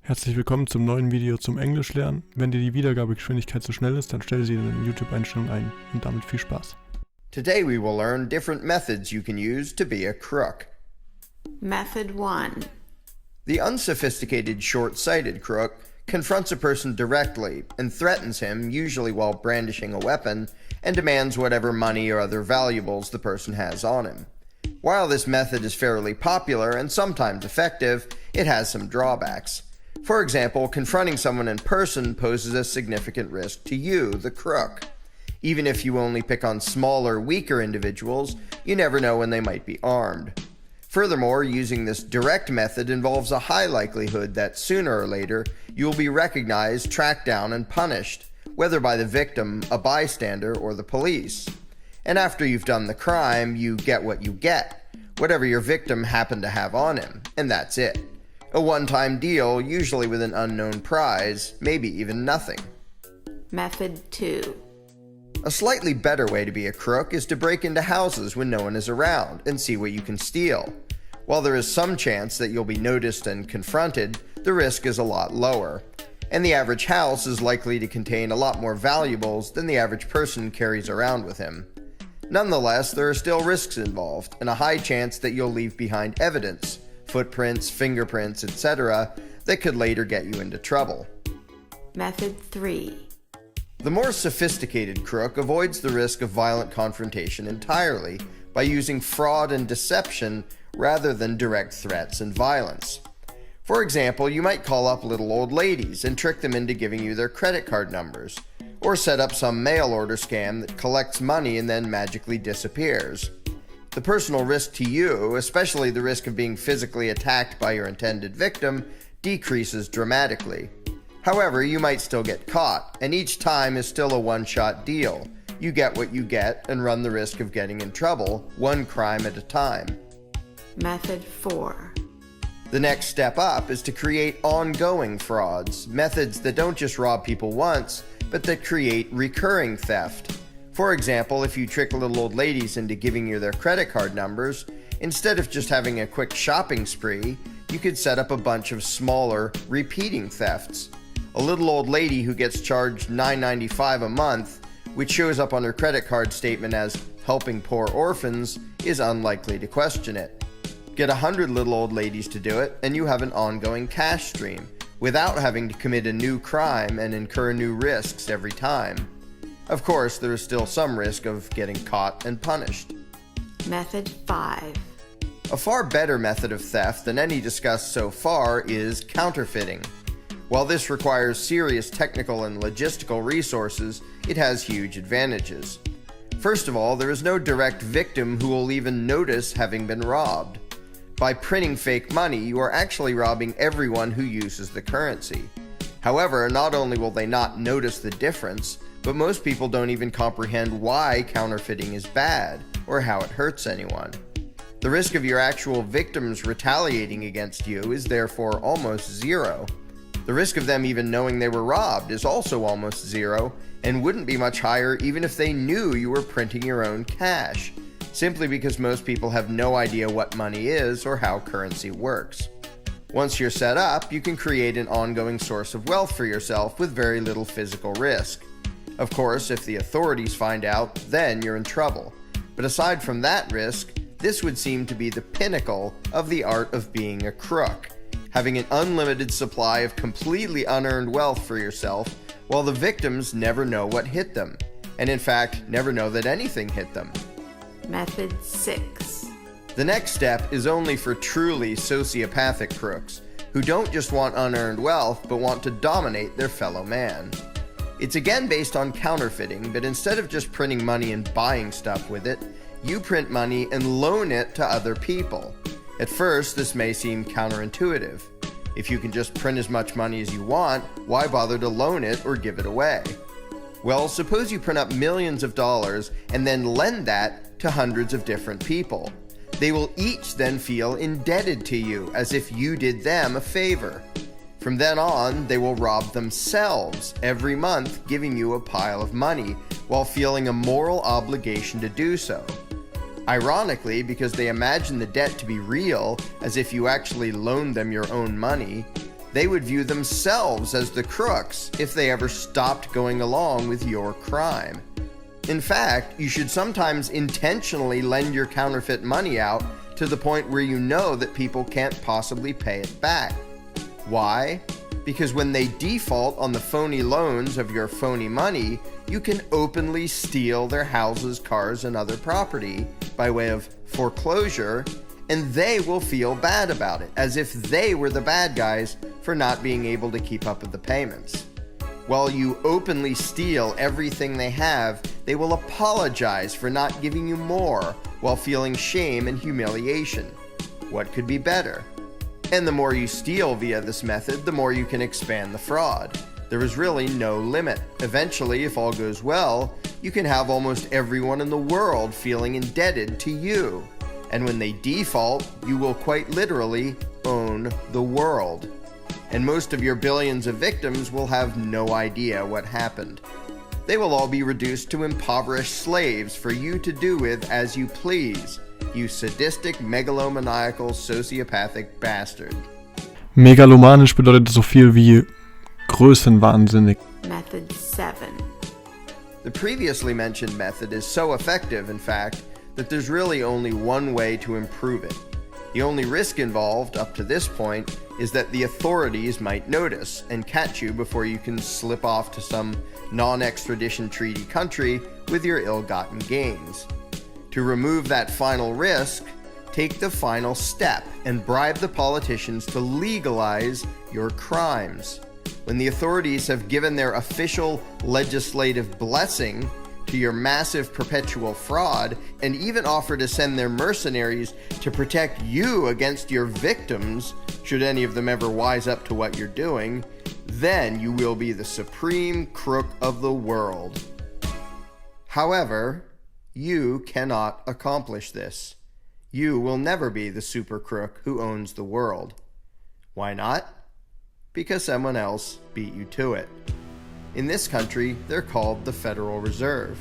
Herzlich willkommen zum neuen Video zum Englisch lernen. Wenn dir die Wiedergabegeschwindigkeit zu schnell ist, dann stelle sie in den YouTube-Einstellungen ein und damit viel Spaß. Today we will learn different methods you can use to be a crook. Method 1. The unsophisticated, short-sighted crook confronts a person directly and threatens him, usually while brandishing a weapon, and demands whatever money or other valuables the person has on him. While this method is fairly popular and sometimes effective, it has some drawbacks. For example, confronting someone in person poses a significant risk to you, the crook. Even if you only pick on smaller, weaker individuals, you never know when they might be armed. Furthermore, using this direct method involves a high likelihood that sooner or later you will be recognized, tracked down, and punished, whether by the victim, a bystander, or the police. And after you've done the crime, you get what you get, whatever your victim happened to have on him, and that's it. A one-time deal, usually with an unknown prize, maybe even nothing. Method 2. A slightly better way to be a crook is to break into houses when no one is around and see what you can steal. While there is some chance that you'll be noticed and confronted, the risk is a lot lower. And the average house is likely to contain a lot more valuables than the average person carries around with him. Nonetheless, there are still risks involved, and a high chance that you'll leave behind evidence, footprints, fingerprints, etc., that could later get you into trouble. Method 3. The more sophisticated crook avoids the risk of violent confrontation entirely by using fraud and deception rather than direct threats and violence. For example, you might call up little old ladies and trick them into giving you their credit card numbers, or set up some mail order scam that collects money and then magically disappears. The personal risk to you, especially the risk of being physically attacked by your intended victim, decreases dramatically. However, you might still get caught, and each time is still a one-shot deal. You get what you get and run the risk of getting in trouble, one crime at a time. Method 4. The next step up is to create ongoing frauds, methods that don't just rob people once, but that create recurring theft. For example, if you trick little old ladies into giving you their credit card numbers, instead of just having a quick shopping spree, you could set up a bunch of smaller, repeating thefts. A little old lady who gets charged $9.95 a month, which shows up on her credit card statement as helping poor orphans, is unlikely to question it. Get 100 little old ladies to do it, and you have an ongoing cash stream, without having to commit a new crime and incur new risks every time. Of course, there is still some risk of getting caught and punished. Method 5. A far better method of theft than any discussed so far is counterfeiting. While this requires serious technical and logistical resources, it has huge advantages. First of all, there is no direct victim who will even notice having been robbed. By printing fake money, you are actually robbing everyone who uses the currency. However, not only will they not notice the difference, but most people don't even comprehend why counterfeiting is bad or how it hurts anyone. The risk of your actual victims retaliating against you is therefore almost zero. The risk of them even knowing they were robbed is also almost zero and wouldn't be much higher even if they knew you were printing your own cash, simply because most people have no idea what money is or how currency works. Once you're set up, you can create an ongoing source of wealth for yourself with very little physical risk. Of course, if the authorities find out, then you're in trouble. But aside from that risk, this would seem to be the pinnacle of the art of being a crook, having an unlimited supply of completely unearned wealth for yourself, while the victims never know what hit them, and in fact, never know that anything hit them. Method 6. The next step is only for truly sociopathic crooks, who don't just want unearned wealth, but want to dominate their fellow man. It's again based on counterfeiting, but instead of just printing money and buying stuff with it, you print money and loan it to other people. At first, this may seem counterintuitive. If you can just print as much money as you want, why bother to loan it or give it away? Well, suppose you print up millions of dollars and then lend that to hundreds of different people. They will each then feel indebted to you, as if you did them a favor. From then on, they will rob themselves every month, giving you a pile of money, while feeling a moral obligation to do so. Ironically, because they imagine the debt to be real, as if you actually loaned them your own money, They would view themselves as the crooks if they ever stopped going along with your crime. In fact, you should sometimes intentionally lend your counterfeit money out to the point where you know that people can't possibly pay it back. Why? Because when they default on the phony loans of your phony money, you can openly steal their houses, cars, and other property by way of foreclosure, and they will feel bad about it, as if they were the bad guys for not being able to keep up with the payments. While you openly steal everything they have, they will apologize for not giving you more while feeling shame and humiliation. What could be better? And the more you steal via this method, the more you can expand the fraud. There is really no limit. Eventually, if all goes well, you can have almost everyone in the world feeling indebted to you. And when they default, you will quite literally own the world. And most of your billions of victims will have no idea what happened. They will all be reduced to impoverished slaves for you to do with as you please, you sadistic, megalomaniacal, sociopathic bastard. Megalomanisch bedeutet so viel wie größenwahnsinnig. Method 7. The previously mentioned method is so effective, in fact, that there's really only one way to improve it. The only risk involved up to this point is that the authorities might notice and catch you before you can slip off to some non-extradition treaty country with your ill-gotten gains. To remove that final risk, take the final step and bribe the politicians to legalize your crimes. When the authorities have given their official legislative blessing to your massive perpetual fraud and even offer to send their mercenaries to protect you against your victims, should any of them ever wise up to what you're doing, then you will be the supreme crook of the world. However, you cannot accomplish this. You will never be the super crook who owns the world. Why not? Because someone else beat you to it. In this country, they're called the Federal Reserve.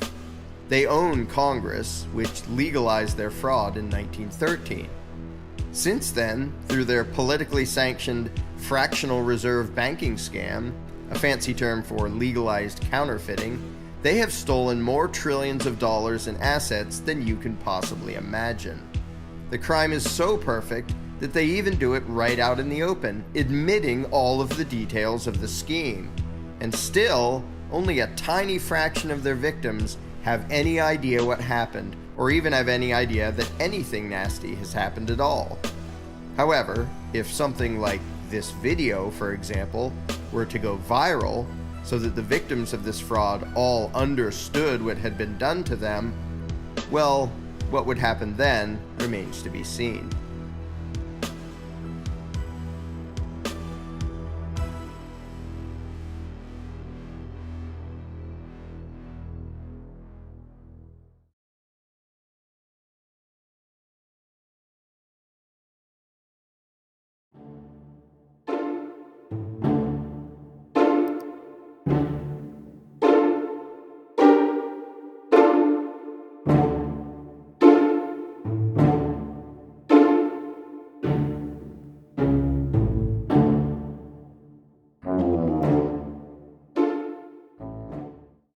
They own Congress, which legalized their fraud in 1913. Since then, through their politically sanctioned fractional reserve banking scam, a fancy term for legalized counterfeiting, they have stolen more trillions of dollars in assets than you can possibly imagine. The crime is so perfect that they even do it right out in the open, admitting all of the details of the scheme. And still, only a tiny fraction of their victims have any idea what happened, or even have any idea that anything nasty has happened at all. However, if something like this video, for example, were to go viral, so that the victims of this fraud all understood what had been done to them, well, what would happen then remains to be seen.